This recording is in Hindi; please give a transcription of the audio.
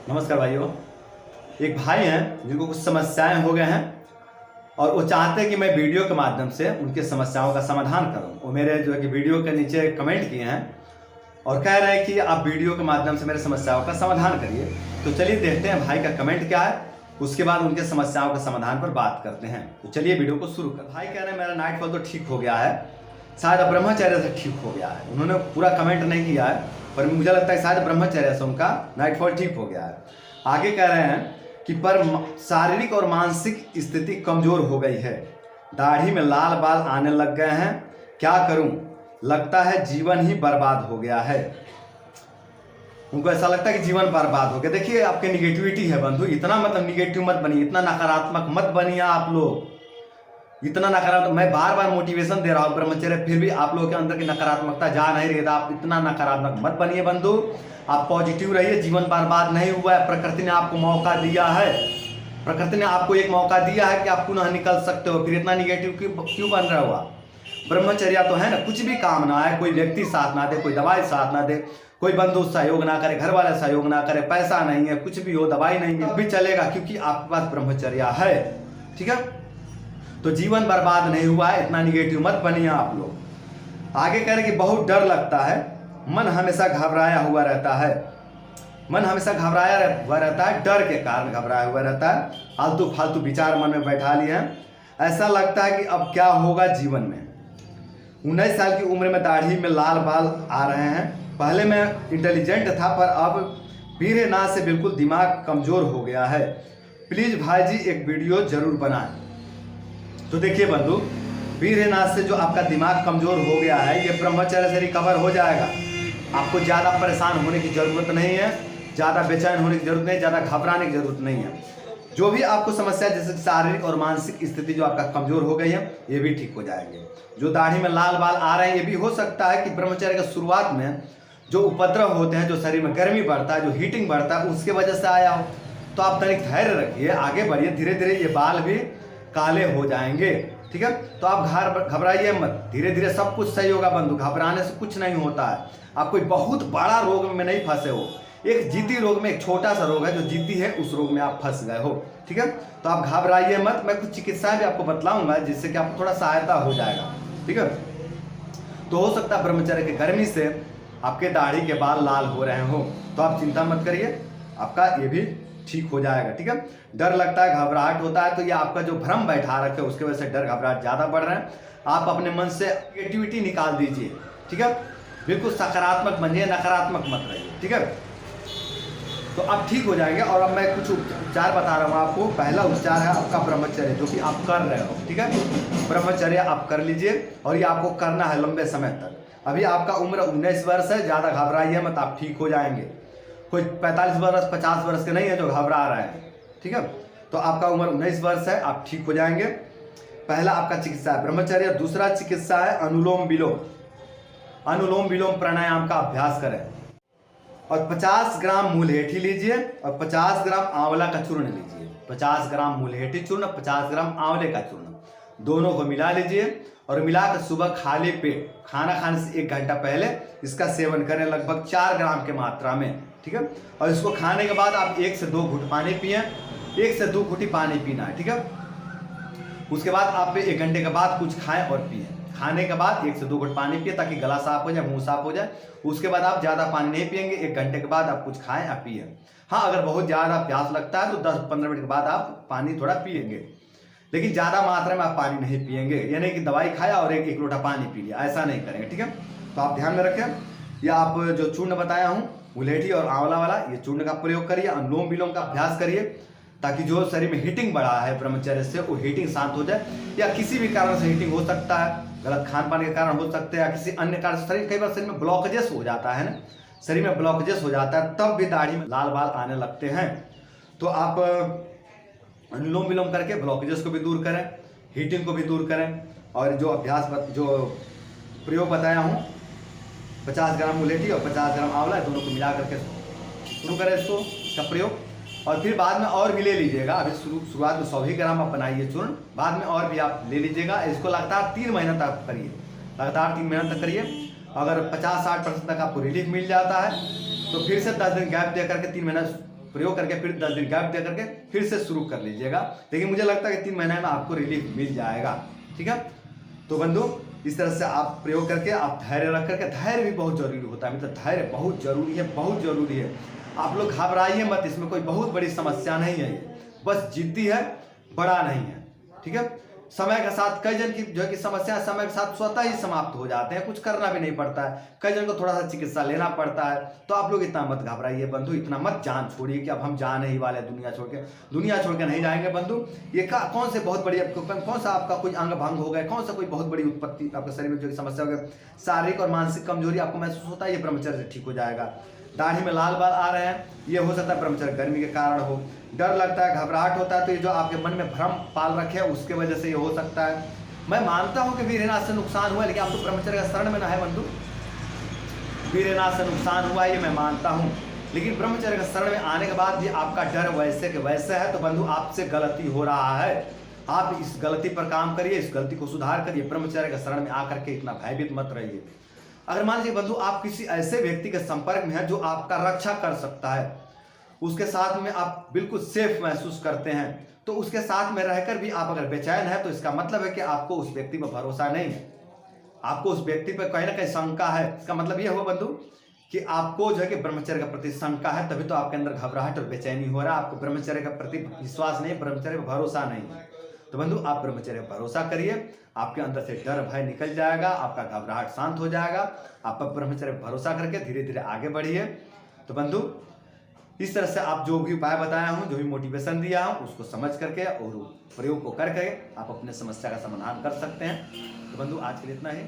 नमस्कार भाइयों। एक भाई हैं जिनको कुछ समस्याएं हो गए हैं और वो चाहते हैं कि मैं वीडियो के माध्यम से उनकी समस्याओं का समाधान करूं। वो मेरे जो है कि वीडियो के नीचे कमेंट किए हैं और कह रहे हैं कि आप वीडियो के माध्यम से मेरे समस्याओं का समाधान करिए। तो चलिए देखते हैं भाई का कमेंट क्या है, उसके बाद उनके समस्याओं के समाधान पर बात करते हैं। तो चलिए वीडियो को शुरू कर। भाई कह रहे हैं मेरा नाइटफॉल तो ठीक हो गया है, शायद अब ब्रह्मचर्य से ठीक हो गया है। उन्होंने पूरा कमेंट नहीं किया है पर मुझे लगता है शायद ब्रह्मचर्य से उनका नाइटफॉल ठीक हो गया है। आगे कह रहे हैं कि पर शारीरिक और मानसिक स्थिति कमजोर हो गई है, दाढ़ी में लाल बाल आने लग गए हैं, क्या करूं, लगता है जीवन ही बर्बाद हो गया है। उनको ऐसा लगता है कि जीवन बर्बाद हो गया। देखिए आपके निगेटिविटी है बंधु, इतना मतलब निगेटिव मत बनिए, इतना नकारात्मक मत बनिए आप लोग, इतना नकारात्मक। मैं बार बार मोटिवेशन दे रहा हूँ ब्रह्मचर्य, फिर भी आप लोगों के अंदर की नकारात्मकता जा नहीं रही है। आप इतना नकारात्मक मत बनिए बंधु, आप पॉजिटिव रहिए। जीवन बर्बाद नहीं हुआ है, प्रकृति ने आपको मौका दिया है, प्रकृति ने आपको एक मौका दिया है कि आप पुनः निकल सकते हो। फिर इतना निगेटिव क्यों बन रहा हुआ। ब्रह्मचर्या तो है ना, कुछ भी काम ना आए, कोई व्यक्ति साथ ना दे, कोई दवाई साथ ना दे, कोई बंधु सहयोग ना करे, घर वाले सहयोग ना करे, पैसा नहीं है, कुछ भी हो, दवाई नहीं है, भी चलेगा क्योंकि आपके पास ब्रह्मचर्या है। ठीक है, तो जीवन बर्बाद नहीं हुआ है, इतना निगेटिव मत बनिए आप लोग। आगे कह रहे कि बहुत डर लगता है, मन हमेशा घबराया हुआ रहता है, मन हमेशा घबराया हुआ रहता है, डर के कारण घबराया हुआ रहता है, फालतू फालतू विचार मन में बैठा लिए हैं। ऐसा लगता है कि अब क्या होगा जीवन में। 19 साल की उम्र में दाढ़ी में लाल बाल आ रहे हैं। पहले मैं इंटेलिजेंट था पर अब वीरनाथ से बिल्कुल दिमाग कमजोर हो गया है, प्लीज भाई जी एक वीडियो जरूर बनाएं। तो देखिए बंधु, वीरनाथ से जो आपका दिमाग कमजोर हो गया है ये ब्रह्मचर्य से रिकवर हो जाएगा। आपको ज़्यादा परेशान होने की ज़रूरत नहीं है, ज़्यादा बेचैन होने की जरूरत नहीं, ज़्यादा घबराने की जरूरत नहीं है। जो भी आपको समस्या जैसे शारीरिक और मानसिक स्थिति जो आपका कमजोर हो गई है ये भी ठीक हो जाएंगे। जो दाढ़ी में लाल बाल आ रहे हैं ये भी हो सकता है कि ब्रह्मचर्य के शुरुआत में जो उपद्रव होते हैं, जो शरीर में गर्मी बढ़ता है, जो हीटिंग बढ़ता है, उसके वजह से आया हो। तो आप तनिक धैर्य रखिए, आगे बढ़िए, धीरे धीरे ये बाल भी काले हो जाएंगे। ठीक है, तो आप घबराइए मत, धीरे धीरे सब कुछ सही होगा बंधु। घबराने से कुछ नहीं होता है। आप कोई बहुत बड़ा रोग में नहीं फंसे हो, एक जीती रोग में, एक छोटा सा रोग है जो जीती है, उस रोग में आप फंस गए हो। ठीक है, तो आप घबराइए मत, मैं कुछ चिकित्साएं भी आपको बतलाऊंगा जिससे कि आपको थोड़ा सहायता हो जाएगा। ठीक है, तो हो सकता है ब्रह्मचर्य की गर्मी से आपके दाढ़ी के बाल लाल हो रहे हो, तो आप चिंता मत करिए, आपका ये भी ठीक हो जाएगा। ठीक है, डर लगता है, घबराहट होता है, तो ये आपका जो भ्रम बैठा रखे उसके वजह से डर घबराहट ज्यादा बढ़ रहे हैं। आप अपने मन से नेगेटिविटी निकाल दीजिए। ठीक है, बिल्कुल सकारात्मक बनिए, नकारात्मक मत रहिए। ठीक है, तो आप ठीक हो जाएंगे। और अब मैं कुछ उपचार बता रहा हूँ आपको। पहला उपचार है आपका ब्रह्मचर्य, जो कि आप कर रहे हो। ठीक है, ब्रह्मचर्य आप कर लीजिए और ये आपको करना है लंबे समय तक। अभी आपका उम्र 19 वर्ष है, ज़्यादा घबराइए मत, आप ठीक हो जाएंगे। कोई 45 वर्ष 50 वर्ष के नहीं है जो घबरा रहे हैं। ठीक है, तो आपका उम्र 19 वर्ष है, आप ठीक हो जाएंगे। पहला आपका चिकित्सा है ब्रह्मचर्य। दूसरा चिकित्सा है अनुलोम विलोम। अनुलोम विलोम प्राणायाम का अभ्यास करें और 50 ग्राम मुलहेठी लीजिए और 50 ग्राम आंवला का चूर्ण लीजिए। 50 ग्राम मुलहेठी चूर्ण, 50 ग्राम आंवले का चूर्ण, दोनों को मिला लीजिए और मिलाकर सुबह खाली पेट खाना खाने से 1 घंटा पहले इसका सेवन करें, लगभग 4 ग्राम की मात्रा में। ठीक है, और इसको खाने के बाद आप 1 से 2 घूंट पानी पिए, 1 से 2 घूंटी पानी पीना है। ठीक है, उसके बाद आप 1 घंटे के बाद कुछ खाएं और पिए। खाने के बाद 1 से 2 घूंट पानी पिए ताकि गला साफ हो जाए, मुंह साफ हो जाए। उसके बाद आप ज़्यादा पानी नहीं पिएंगे, 1 घंटे के बाद आप कुछ खाएं या पिए। हाँ, अगर बहुत ज़्यादा प्यास लगता है तो 10-15 मिनट के बाद आप पानी थोड़ा पिएंगे, लेकिन ज़्यादा मात्रा में आप पानी नहीं पिएंगे। यानी कि दवाई खाया और एक लोटा पानी पी लिया, ऐसा नहीं करेंगे। ठीक है, तो आप ध्यान में रखें। या आप जो चूर्ण बताया हूँ मुलहेठी और आंवला वाला, ये चूर्ण का प्रयोग करिए। अनुलोम विलोम का अभ्यास करिए ताकि जो शरीर में हीटिंग बढ़ा है ब्रह्मचर्य से वो हीटिंग शांत हो जाए। या किसी भी कारण से हीटिंग हो सकता है, गलत खान पान के कारण हो सकते हैं, या किसी अन्य कारण से शरीर, कई बार शरीर में ब्लॉकेजेस हो जाता है ना, शरीर में ब्लॉकेजेस हो जाता है, तब भी दाढ़ी में लाल बाल आने लगते हैं। तो आप अनुलोम विलोम करके ब्लॉकेजेस को भी दूर करें, हीटिंग को भी दूर करें। और जो अभ्यास जो प्रयोग बताया हूँ 50 ग्राम मुलहेठी और 50 ग्राम आंवला, दोनों को मिला करके शुरू करें इसका प्रयोग। और फिर बाद में और भी ले लीजिएगा। अभी शुरुआत में 100 ही ग्राम आप बनाइए चूर्ण, बाद में और भी आप ले लीजिएगा। इसको लगातार 3 महीने तक करिए, लगातार 3 महीने तक करिए। अगर 50-60% तक आपको रिलीफ मिल जाता है तो फिर से 10 दिन गैप दे करके 3 महीना प्रयोग करके फिर 10 दिन गैप दे करके फिर से शुरू कर लीजिएगा। लेकिन मुझे लगता है कि 3 महीने में आपको रिलीफ मिल जाएगा। ठीक है, तो बंधु इस तरह से आप प्रयोग करके आप धैर्य रख करके, धैर्य भी बहुत जरूरी होता है, मतलब धैर्य बहुत जरूरी है, बहुत जरूरी है। आप लोग घबराइए मत, इसमें कोई बहुत बड़ी समस्या नहीं है, ये बस जिद्दी है, बड़ा नहीं है। ठीक है, समय के साथ कई जन की जो है कि समस्या समय के साथ स्वतः ही समाप्त हो जाते हैं, कुछ करना भी नहीं पड़ता है। कई जन को थोड़ा सा चिकित्सा लेना पड़ता है। तो आप लोग इतना मत घबराइए बंधु, इतना मत जान छोड़िए कि अब हम जाने ही वाले दुनिया छोड़ के। दुनिया छोड़ के नहीं जाएंगे बंधु। ये कौन से बहुत बड़ी कौन सा आपका कोई अंग भंग हो गया, कौन सा कोई बहुत बड़ी उत्पत्ति आपके शरीर में जो समस्या हो गई, शारीरिक और मानसिक कमजोरी आपको महसूस होता है, ये ब्रह्मचर्य से ठीक हो जाएगा। दाढ़ी में लाल बाल आ रहे हैं, ये हो सकता है ब्रह्मचर्य गर्मी के कारण हो। डर लगता है, घबराहट होता है, तो ये जो आपके मन में भ्रम पाल रखे हैं उसके वजह से ये हो सकता है। मैं मानता हूं कि वीरनाथ से नुकसान हुआ, लेकिन आप तो ब्रह्मचर्य का शरण में ना है बंधु। वीरनाथ से नुकसान हुआ ये मैं मानता हूं, लेकिन ब्रह्मचर्य का शरण में आने के बाद भी आपका डर वैसे के वैसे है, तो बंधु आपसे गलती हो रहा है। आप इस गलती पर काम करिए, इस गलती को सुधार करिए। ब्रह्मचर्य का शरण में आकर के इतना भयभीत मत रहिए। अगर मान लीजिए बंधु आप किसी ऐसे व्यक्ति के संपर्क में हैं जो आपका रक्षा कर सकता है, उसके साथ में आप बिल्कुल सेफ महसूस करते हैं, तो उसके साथ में रहकर भी आप अगर बेचैन है, तो इसका मतलब है कि आपको उस व्यक्ति पर भरोसा नहीं है, आपको उस व्यक्ति पर कहीं ना कहीं शंका है। इसका मतलब यह हुआ बंधु कि आपको जो है कि ब्रह्मचर्य के प्रति शंका है, तभी तो आपके अंदर घबराहट और बेचैनी हो रहा है। आपको ब्रह्मचर्य के प्रति विश्वास नहीं, ब्रह्मचर्य पर भरोसा नहीं है। तो बंधु आप ब्रह्मचर्य पर भरोसा करिए, आपके अंदर से डर भय निकल जाएगा, आपका घबराहट शांत हो जाएगा। आप ब्रह्मचर्य पर भरोसा करके धीरे धीरे आगे बढ़िए। तो बंधु इस तरह से आप जो भी उपाय बताया हूँ, जो भी मोटिवेशन दिया हूँ, उसको समझ करके और प्रयोग को करके आप अपने समस्या का समाधान कर सकते हैं। तो बंधु आज के लिए इतना ही।